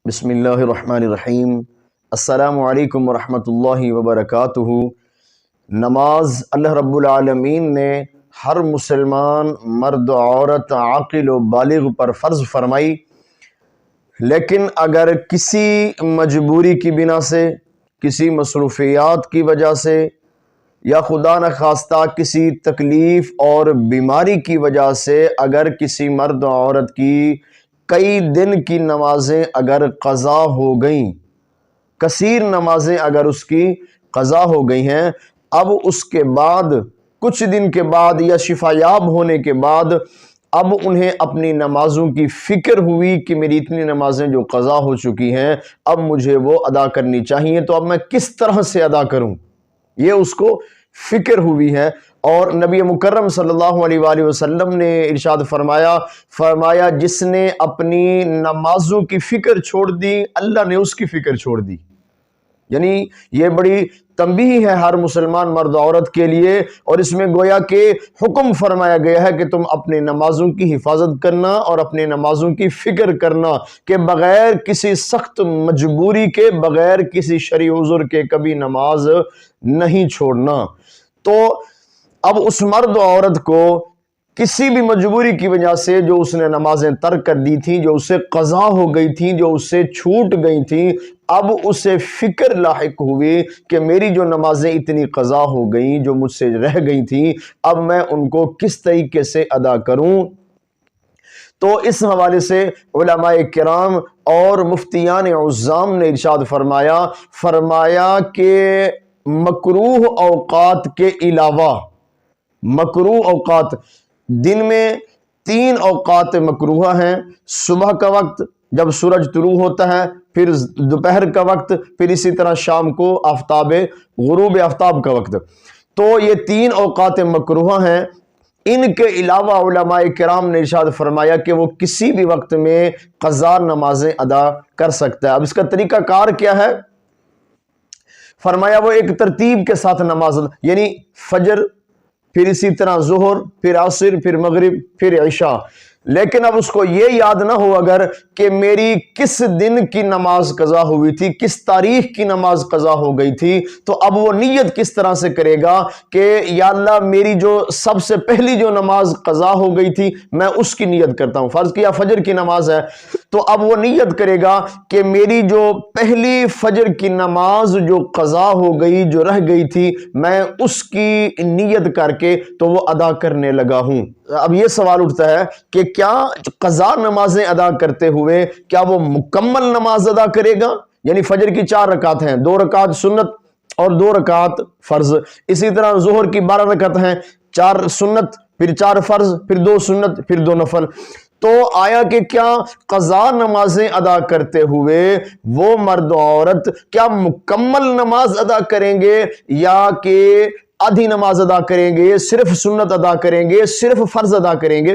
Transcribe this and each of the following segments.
بسم اللہ الرحمن الرحیم۔ السلام علیکم ورحمۃ اللہ وبرکاتہ۔ نماز اللہ رب العالمین نے ہر مسلمان مرد و عورت عاقل و بالغ پر فرض فرمائی، لیکن اگر کسی مجبوری کی بنا سے، کسی مصروفیات کی وجہ سے، یا خدا نخواستہ کسی تکلیف اور بیماری کی وجہ سے اگر کسی مرد و عورت کی کئی دن کی نمازیں اگر قضا ہو گئیں، کثیر نمازیں اگر اس کی قضا ہو گئی ہیں، اب اس کے بعد کچھ دن کے بعد یا شفا یاب ہونے کے بعد اب انہیں اپنی نمازوں کی فکر ہوئی کہ میری اتنی نمازیں جو قضا ہو چکی ہیں اب مجھے وہ ادا کرنی چاہیے، تو اب میں کس طرح سے ادا کروں، یہ اس کو فکر ہوئی ہے۔ اور نبی مکرم صلی اللہ علیہ وآلہ وسلم نے ارشاد فرمایا جس نے اپنی نمازوں کی فکر چھوڑ دی اللہ نے اس کی فکر چھوڑ دی۔ یعنی یہ بڑی تنبیہ ہے ہر مسلمان مرد و عورت کے لیے، اور اس میں گویا کہ حکم فرمایا گیا ہے کہ تم اپنی نمازوں کی حفاظت کرنا اور اپنی نمازوں کی فکر کرنا کہ بغیر کسی سخت مجبوری کے، بغیر کسی شرعی عذر کے کبھی نماز نہیں چھوڑنا۔ تو اب اس مرد و عورت کو کسی بھی مجبوری کی وجہ سے جو اس نے نمازیں ترک کر دی تھیں، جو اسے قضا ہو گئی تھیں، جو اسے چھوٹ گئی تھیں، اب اسے فکر لاحق ہوئی کہ میری جو نمازیں اتنی قضا ہو گئیں، جو مجھ سے رہ گئی تھیں، اب میں ان کو کس طریقے سے ادا کروں۔ تو اس حوالے سے علماء کرام اور مفتیان عظام نے ارشاد فرمایا کہ مکروہ اوقات کے علاوہ، مکروہ اوقات دن میں 3 اوقات مکروہ ہیں، صبح کا وقت جب سورج طلوع ہوتا ہے، پھر دوپہر کا وقت، پھر اسی طرح شام کو غروب آفتاب کا وقت۔ تو یہ 3 اوقات مکروہ ہیں۔ ان کے علاوہ علماء کرام نے ارشاد فرمایا کہ وہ کسی بھی وقت میں قضا نمازیں ادا کر سکتا ہے۔ اب اس کا طریقہ کار کیا ہے؟ فرمایا وہ ایک ترتیب کے ساتھ نماز، یعنی فجر، پھر اسی طرح ظہر، پھر عصر، پھر مغرب، پھر عشاء۔ لیکن اب اس کو یہ یاد نہ ہو اگر کہ میری کس دن کی نماز قضا ہوئی تھی، کس تاریخ کی نماز قضا ہو گئی تھی، تو اب وہ نیت کس طرح سے کرے گا کہ یا اللہ میری جو سب سے پہلی جو نماز قضا ہو گئی تھی میں اس کی نیت کرتا ہوں۔ فرض کیا فجر کی نماز ہے تو اب وہ نیت کرے گا کہ میری جو پہلی فجر کی نماز جو قضا ہو گئی، جو رہ گئی تھی، میں اس کی نیت کر کے تو وہ ادا کرنے لگا ہوں۔ اب یہ سوال اٹھتا ہے کہ کیا قضا نمازیں ادا کرتے ہوئے کیا وہ مکمل نماز ادا کرے گا؟ یعنی فجر کی 4 رکعت ہیں، 2 رکعت سنت اور 2 رکعت فرض، اسی طرح ظہر کی 12 رکعت ہیں، 4 سنت پھر 4 فرض پھر 2 سنت پھر 2 نفل۔ تو آیا کہ کیا قضا نمازیں ادا کرتے ہوئے وہ مرد و عورت کیا مکمل نماز ادا کریں گے یا کہ آدھی نماز ادا کریں گے، صرف سنت ادا کریں گے، صرف فرض ادا کریں گے؟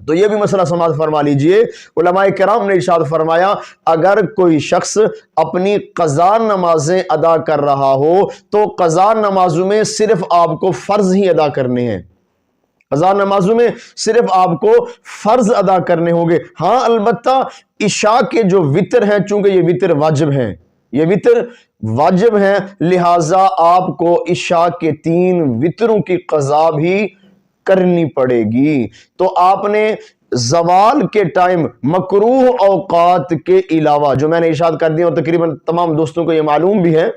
تو یہ بھی مسئلہ سماعت فرما لیجئے۔ علماء کرام نے ارشاد فرمایا اگر کوئی شخص اپنی قضا نمازیں ادا کر رہا ہو تو قضا نمازوں میں صرف آپ کو فرض ہی ادا کرنے ہیں، قضا نمازوں میں صرف آپ کو فرض ادا کرنے ہوں گے۔ ہاں البتہ عشاء کے جو وتر ہیں، چونکہ یہ وتر واجب ہیں، یہ وتر واجب ہیں، لہٰذا آپ کو عشاء کے 3 وتروں کی قضا بھی کرنی پڑے گی۔ تو آپ نے زوال کے ٹائم مکروہ اوقات کے علاوہ جو میں نے ارشاد کر دیا اور تقریباً تمام دوستوں کو یہ معلوم بھی ہے،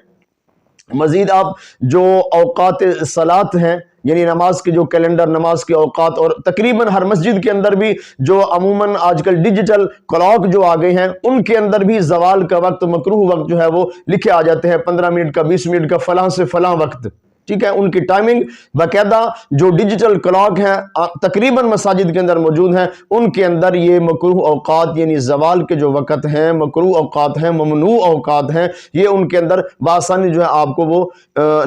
مزید آپ جو اوقات صلاۃ ہیں، یعنی نماز کے جو کیلنڈر، نماز کے اوقات، اور تقریباً ہر مسجد کے اندر بھی جو عموماً آج کل ڈیجیٹل کلاک جو آ گئے ہیں ان کے اندر بھی زوال کا وقت، مکروہ وقت جو ہے وہ لکھے آ جاتے ہیں، 15 منٹ کا، 20 منٹ کا، فلاں سے فلاں وقت، ٹھیک ہے، ان کی ٹائمنگ باقاعدہ جو ڈیجیٹل کلاک ہیں تقریباً مساجد کے اندر موجود ہیں، ان کے اندر یہ مکروہ اوقات یعنی زوال کے جو وقت ہیں، مکروہ اوقات ہیں، ممنوع اوقات ہیں، یہ ان کے اندر بآسانی جو ہے آپ کو وہ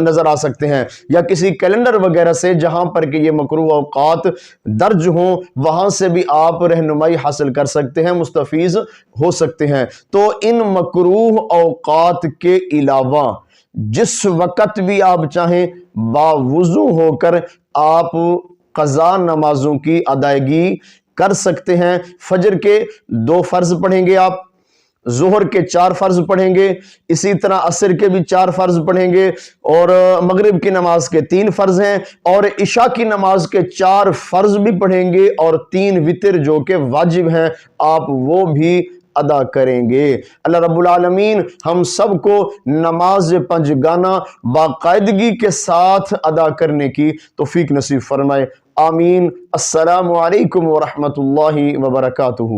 نظر آ سکتے ہیں، یا کسی کیلنڈر وغیرہ سے جہاں پر کہ یہ مکروہ اوقات درج ہوں وہاں سے بھی آپ رہنمائی حاصل کر سکتے ہیں، مستفیض ہو سکتے ہیں۔ تو ان مکروہ اوقات کے علاوہ جس وقت بھی آپ چاہیں باوضو ہو کر آپ قضا نمازوں کی ادائیگی کر سکتے ہیں۔ فجر کے 2 فرض پڑھیں گے آپ، ظہر کے 4 فرض پڑھیں گے، اسی طرح عصر کے بھی 4 فرض پڑھیں گے، اور مغرب کی نماز کے 3 فرض ہیں، اور عشاء کی نماز کے 4 فرض بھی پڑھیں گے، اور 3 وتر جو کہ واجب ہیں آپ وہ بھی ادا کریں گے۔ اللہ رب العالمین ہم سب کو نماز پنجگانہ باقاعدگی کے ساتھ ادا کرنے کی توفیق نصیب فرمائے، آمین۔ السلام علیکم ورحمۃ اللہ وبرکاتہ۔